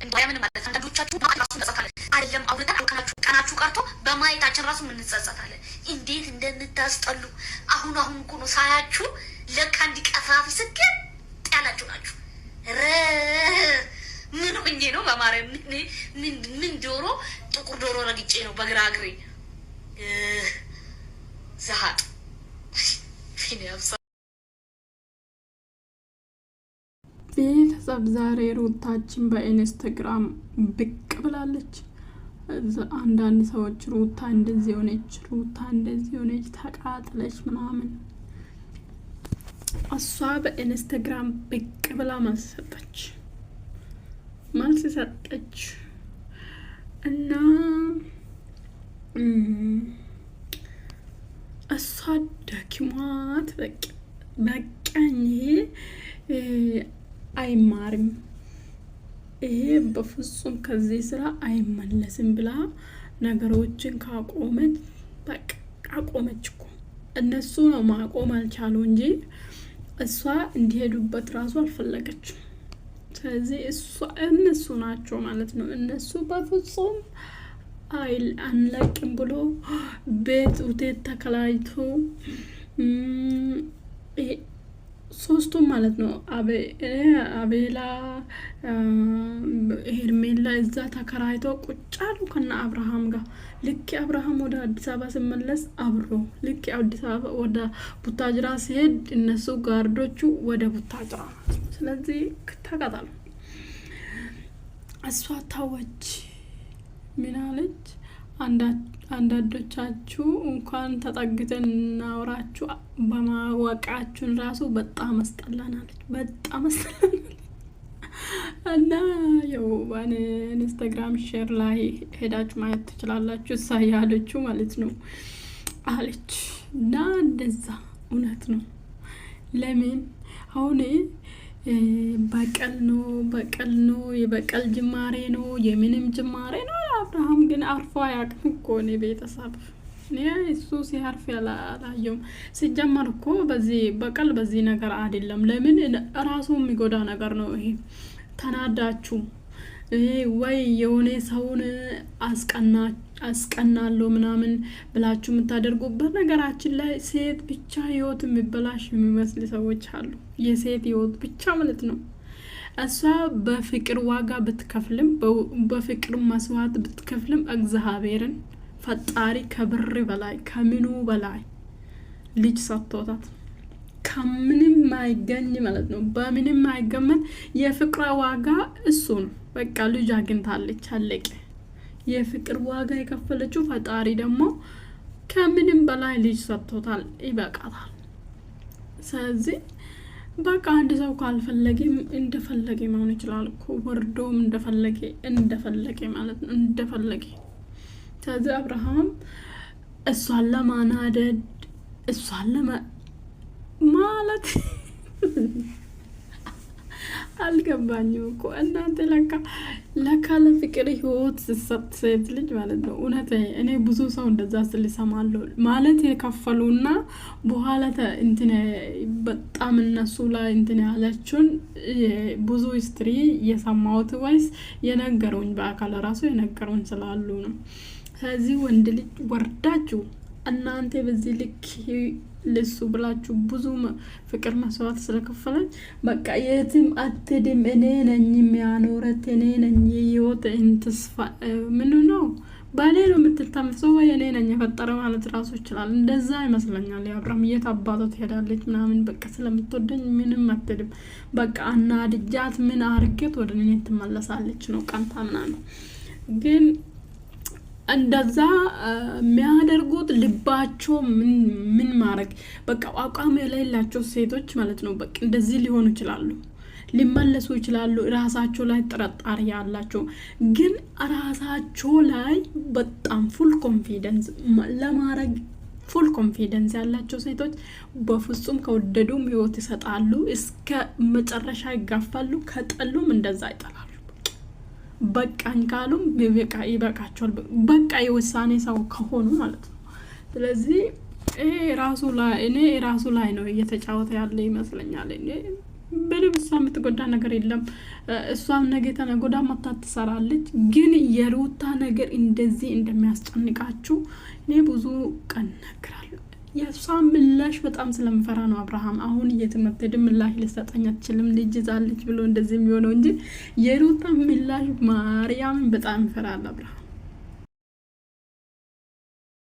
እንደምን ማለት አንዳንዶቻችሁ ማራሱ ተጸጸታለ አይደለም አውርተን ቀናችሁ ቀርቶ በማየታችን ራሱ ምን እንጸጸታለን እንዴት እንደምታስጠሉ አሁን እኮ ነው ሳያችሁ ለካ እንዲቀፋፊ ስከን ያላችሁ ናችሁ ምን ሆኜ ነው በማርያም ምን ዶሮ ጥቁር ዶሮ ረግጬ ነው በግራግሬ ዘሃጥ ፊኒያብሳ ቤተሰብ ዛሬ ሩታችን በኢንስታግራም ብቅ ብላለች። አንዳንድ ሰዎች ሩታ እንደዚህ ሆነች ተቃጥለች ምናምን እሷ በኢንስታግራም ብቅ ብላ መልስ ሰጠች እና እሷ ደክሟት በቃኝ አይማርም ይሄ በፍጹም ከዚህ ስራ አይመለስም ብላ ነገሮችን ካቆመች በቃ አቆመች እኮ እነሱ ነው ማቆም አልቻሉ እንጂ እሷ እንዲሄዱበት ራሱ አልፈለገችም። ስለዚህ እነሱ ናቸው ማለት ነው እነሱ በፍጹም አንለቅም ብሎ ቤት ውጤት ተከላይቶ ሶስቱም ማለት ነው አቤላ ሄርሜላ እዛ ተከራይቶ ቁጭ አሉ ከነ አብርሃም ጋር ልክ አብርሃም ወደ አዲስ አበባ ሲመለስ አብሮ ልክ አዲስ አበባ ወደ ቡታጅራ ሲሄድ እነሱ ጋርዶቹ ወደ ቡታጅራ ስለዚህ ተቃጣሉ እሷ ታወች ምን አለች አንዳንዶቻችሁ እንኳን ተጠግተን እናወራችሁ በማወቃችሁን ራሱ በጣም አስጠላናለች እና ያው ባን ኢንስታግራም ሼር ላይ ሄዳችሁ ማየት ትችላላችሁ እሷ ያለችው ማለት ነው አለች እና እንደዛ እውነት ነው ለምን አሁን በቀል ነው የበቀል ጅማሬ ነው የምንም ጅማሬ ነው አብርሃም ግን አርፎ አያውቅም እኮ ነው ቤተሰብ እሱ ሲያርፍ ያላየውም ሲጀመር እኮ በዚህ ነገር አይደለም ለምን ራሱ የሚጎዳ ነገር ነው ይሄ ተናዳችሁ ወይ የሆነ ሰውን አስቀናለሁ ምናምን ብላችሁ የምታደርጉበት ነገራችን ላይ ሴት ብቻ ህይወት የሚበላሽ የሚመስል ሰዎች አሉ የሴት ህይወት ብቻ ማለት ነው እሷ በፍቅር ዋጋ ብትከፍልም በፍቅር መስዋዕት ብትከፍልም እግዚአብሔርን ፈጣሪ ከብር በላይ ከምኑ በላይ ልጅ ሰጥቷት ከምንም ማይገኝ ማለት ነው በምንም ማይገመት የፍቅር ዋጋ እሱ ነው በቃ ልጅ አግኝታለች አለቀ የፍቅር ዋጋ የከፈለችው ፈጣሪ ደግሞ ከምንም በላይ ልጅ ሰጥቷታል ይበቃታል ስለዚህ በቃ አንድ ሰው ካልፈለገም እንደፈለገ መሆን ይችላል እኮ ወርዶም እንደፈለገ ማለት ነው እንደፈለገ ስለዚህ አብርሃም እሷን ለማናደድ እሷን ማለት አልገባኝም እኮ እናንተ ለካ ለፍቅር ህይወት ሴት ልጅ ማለት ነው እውነት እኔ ብዙ ሰው እንደዛ ስልሰማለሁ ማለት የከፈሉና በኋላ እንትን በጣም እነሱ ላይ እንትን ያለችውን ብዙ ሂስትሪ የሰማሁት ወይስ የነገሩኝ በአካል ራሱ የነገሩኝ ስላሉ ነው ስለዚህ ወንድ ልጅ ወርዳችሁ እናንተ በዚህ ልክ ለሱ ብላችሁ ብዙ ፍቅር መስዋዕት ስለከፈለች በቃ የትም አትድም እኔ ነኝ የሚያኖረት እኔ ነኝ የህይወት እንተስፋ ምን ነው ባሌ ነው የምትታመሰው ወይ እኔ ነኝ የፈጠረ ማለት ራሱ ይችላል እንደዛ ይመስለኛል ያብራም የታባቷ ትሄዳለች ምናምን በቃ ስለምትወደኝ ምንም አትድም በቃ አናድጃት ምን አርገት ወደ እኔ ትመለሳለች ነው ቀንታ ምናምን ግን እንደዛ የሚያደርጉት ልባቸው ምን ማድረግ በቃ አቋም የሌላቸው ሴቶች ማለት ነው በቃ እንደዚህ ሊሆኑ ይችላሉ ሊመለሱ ይችላሉ ራሳቸው ላይ ጥርጣሬ ያላቸው ግን ራሳቸው ላይ በጣም ፉል ኮንፊደንስ ለማድረግ ፉል ኮንፊደንስ ያላቸው ሴቶች በፍጹም ከወደዱም ህይወት ይሰጣሉ እስከ መጨረሻ ይጋፋሉ ከጠሉም እንደዛ ይጠላሉ በቃኝ ካሉም ይበቃቸዋል በቃ የውሳኔ ሰው ከሆኑ ማለት ነው ስለዚህ ራሱ ላይ ነው እየተጫወተ ያለ ይመስለኛል ምንም እሷ የምትጎዳ ነገር የለም። እሷም ነገ ተነጎዳ መታ ትሰራለች። ግን የሩታ ነገር እንደዚህ እንደሚያስጨንቃችሁ እኔ ብዙ ቀን እነግራለሁ። የእሷ ምላሽ በጣም ስለምፈራ ነው። አብርሃም አሁን እየተመተደ ምላሽ ልሰጠኝ አትችልም ልጅ ዛለች ብሎ እንደዚህ የሚሆነው እንጂ የሩታ ምላሽ ማርያምን በጣም ይፈራል አብርሃም።